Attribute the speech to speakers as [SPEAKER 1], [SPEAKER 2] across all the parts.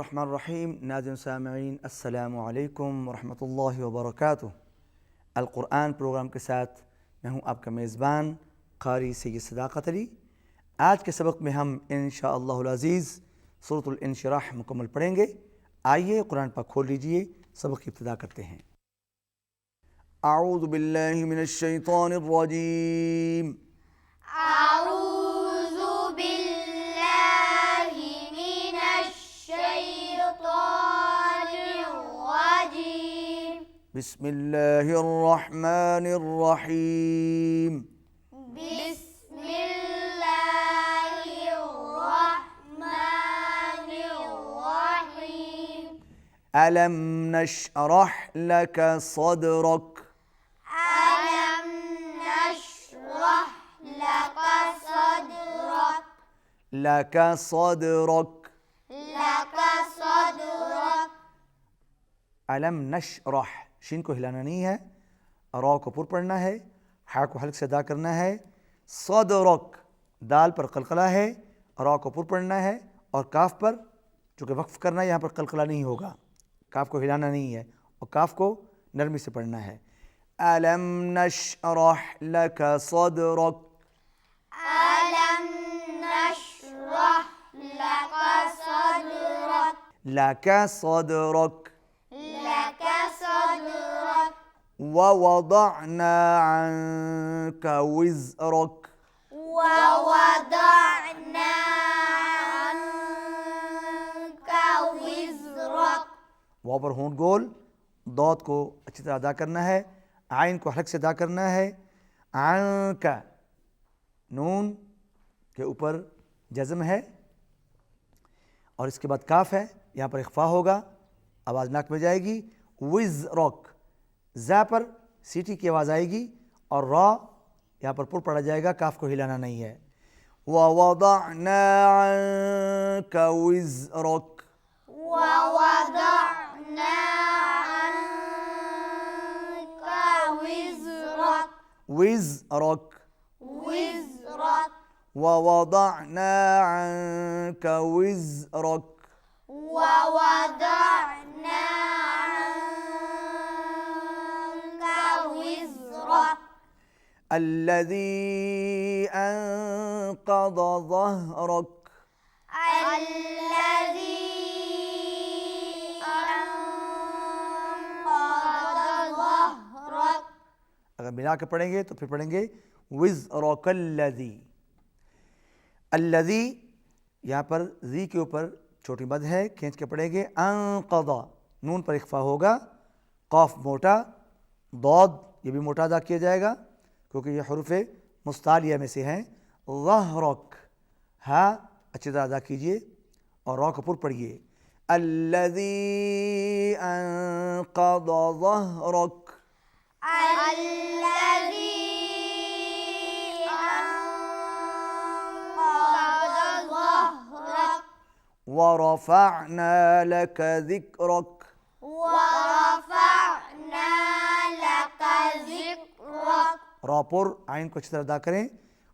[SPEAKER 1] बिस्मिल्लाहिर्रहमानिर्रहीम। नाज़रीन सामईन, अस्सलामु अलैकुम वरहमतुल्लाहि वबरकातुहू। अल कुरान प्रोग्राम के साथ मैं हूँ आपका मेज़बान qari syed sadaqat। आज के सबक में हम इंशाअल्लाहुल अज़ीज़ सूरह इंशिराह मुकम्मल पढ़ेंगे। आइए कुरान पाक खोल लीजिए, सबक की इब्तिदा करते हैं। अऊज़ु बिल्लाहि मिनश शैतानिर रजीम।
[SPEAKER 2] अऊज़ु बिल्लाहि मिनश शैतानिर रजीम।
[SPEAKER 1] बिस्मिल्लाहिर रहमानिर रहीम।
[SPEAKER 2] बिस्मिल्लाहिर रहमानिर रहीम।
[SPEAKER 1] अलम नशरह लक सदरक।
[SPEAKER 2] अलम नशरह लक सदरक।
[SPEAKER 1] लक सदरक।
[SPEAKER 2] लक सदरक।
[SPEAKER 1] अलम नशरह, शीन को हिलाना नहीं है, रॉ को पुर पढ़ना है, हा को हल्क से अदा करना है। सदरक, दाल पर कलकला है, रॉ को पुर पढ़ना है और काफ पर चूँकि वक्फ करना है, यहाँ पर कलकला नहीं होगा, काफ को हिलाना नहीं है और काफ को नरमी से पढ़ना है। अलम नशरह लक सदरक।
[SPEAKER 2] अलम नशरह लक सदरक।
[SPEAKER 1] लक सदरक।
[SPEAKER 2] लक सदरक।
[SPEAKER 1] ववदअना अन्क विज़रक।
[SPEAKER 2] ववदअना अन्क विज़रक।
[SPEAKER 1] वाव पर होंठ गोल, दौत को अच्छी तरह अदा करना है, आइन को हल्क से अदा करना है। अन्क, नून के ऊपर जज़म है और इसके बाद काफ है, यहाँ पर इख्फा होगा, आवाज़ नाक में जाएगी। विज़रक, ज़ा पर सीटी की आवाज़ आएगी और रॉ यहाँ पर पुर पड़ा जाएगा, काफ को हिलाना नहीं है। ववदअना अन्क विज़रक।
[SPEAKER 2] ववदअना अन्क विज़रक।
[SPEAKER 1] विज़रक।
[SPEAKER 2] विज़रक।
[SPEAKER 1] ववदअना अन्क विज़रक।
[SPEAKER 2] ववदअना अन्क विज़रक।
[SPEAKER 1] الذي أنقض ظهرك।
[SPEAKER 2] الذي أنقض ظهرك।
[SPEAKER 1] अगर मिला के पढ़ेंगे तो फिर पढ़ेंगे विज़रक अल्लज़ी। अल्लज़ी, यहाँ पर जी के ऊपर छोटी मद है, खींच के पढ़ेंगे। अंक़ज़ा, नून पर इख्फा होगा, क़ाफ मोटा, दौद ये भी मोटा अदा किया जाएगा क्योंकि ये हुरूफ़े मुस्तालिया में से हैं। ज़हरक, हा अच्छी तरह अदा कीजिए और रॉ को पुर पढ़िए। अल्लज़ी अंक़ज़ ज़हरक।
[SPEAKER 2] الذي أنقض ظهرك।
[SPEAKER 1] ورفعنا لك ذكرك।
[SPEAKER 2] ورفعنا لك ذكرك।
[SPEAKER 1] रॉ पुर, आइन को अच्छी तरह अदा करें।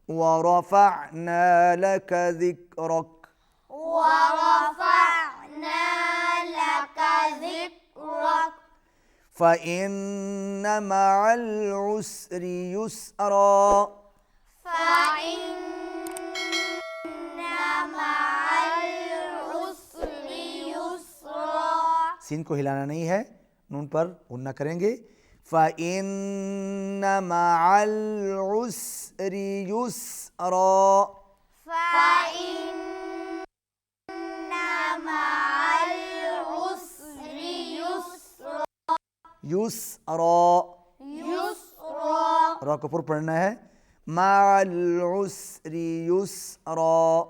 [SPEAKER 1] वरफ़अना लक ज़िक्रक।
[SPEAKER 2] ورفعنا لك ذكرك।
[SPEAKER 1] फ़इन्न मअल उसरि युस्रा।
[SPEAKER 2] فإن مع العسر يسرا।
[SPEAKER 1] सीन को हिलाना नहीं है, नून पर गुन्ना करेंगे। फ़इन्न मअल उसरि युस्रा।
[SPEAKER 2] فإن مع العسر يسرا।
[SPEAKER 1] युस्रा,
[SPEAKER 2] يسرا।
[SPEAKER 1] रॉ को पुर पढ़ना है। मअल उसरि युस्रा।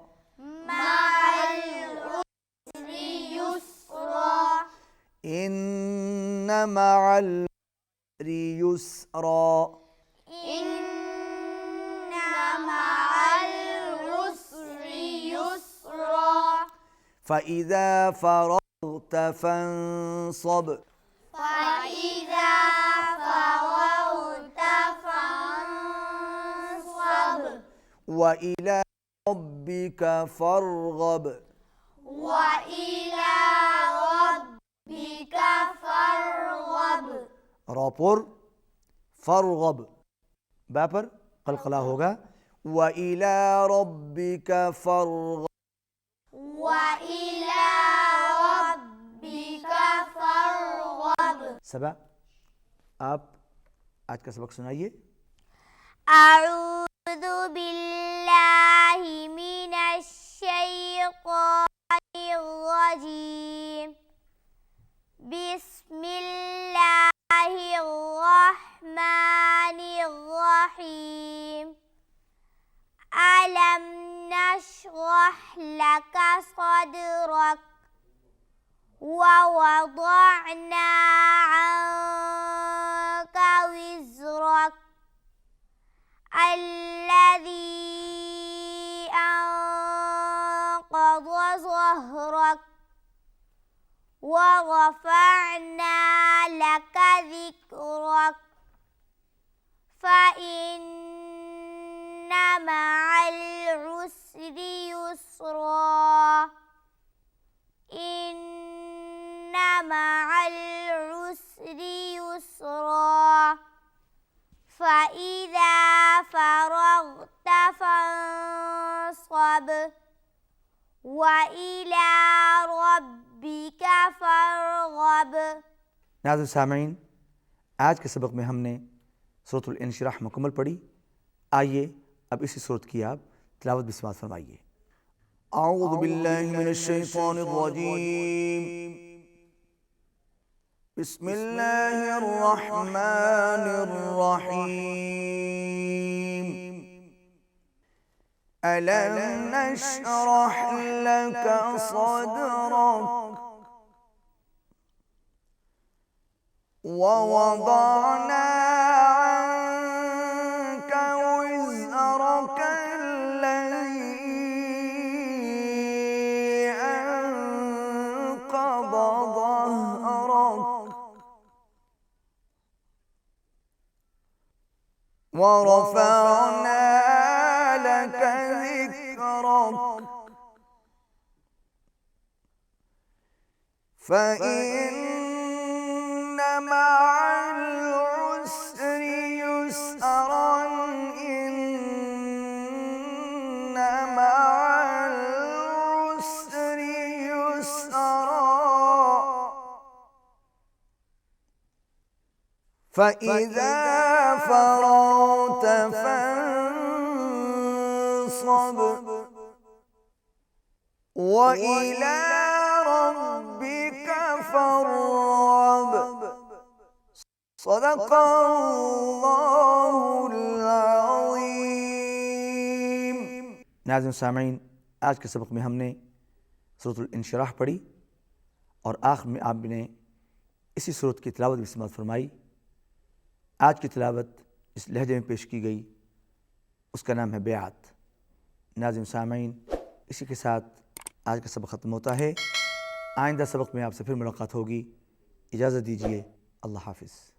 [SPEAKER 2] مع العسر يسرا।
[SPEAKER 1] إن مع العسر يسرا।
[SPEAKER 2] إن مع العسر يسرا.
[SPEAKER 1] فإذا فرغت فانصب.
[SPEAKER 2] فإذا فرغت فانصب.
[SPEAKER 1] وإلى ربك فارغب.
[SPEAKER 2] وإلى
[SPEAKER 1] रा पर फरगब, बा पर कलकला होगा। व इला रब्बिका फरगब,
[SPEAKER 2] وإلى ربك فارغب।
[SPEAKER 1] सबा आप आज का सबक सुनाइए।
[SPEAKER 2] أعوذ بالله من الشيطان الرجيم بسم الله الرحمن الرحيم ألم نشرح لك صدرك ووضعنا عنك وزرك الذي أنقض ظهرك ورفعنا لك ذكرك فإن مع العسر يسرا إن مع العسر يسرا فإذا فرغت فانصب وإلى ربك فارغब।
[SPEAKER 1] नाज़िर सामीन, आज के सबक में हमने सूरह इंशिराह मुकम्मल पढ़ी। आइए अब इसी सूरत की आप तिलावत भी समाअत फरमाइए। अऊज़ु बिल्लाहि मिनश शैतानिर रजीम, बिस्मिल्लाहिर रहमानिर रहीम। अलम नशरह लक सदरक ववضعنا عنك وزرك الذي أنقض ظهرك ورفعنا لك ذكرك فإن مع العسر يسرا إن مع العسر يسرا فإذا فرغت فانصب وإلى ربك فارغب। सदक़ल्लाहुल अज़ीम। नाज़िरीन सामीन, आज के सबक में हमने सूरह इंशिराह पढ़ी और आखिर में आपने इसी सूरत की तिलावत भी समाअत फरमाई। आज की तिलावत इस लहजे में पेश की गई, उसका नाम है बेआत। नाज़िरीन सामीन, इसी के साथ आज का सबक ख़त्म होता है। आइंदा सबक में आपसे फिर मुलाकात होगी। इजाज़त दीजिए। अल्लाह हाफ़िज़।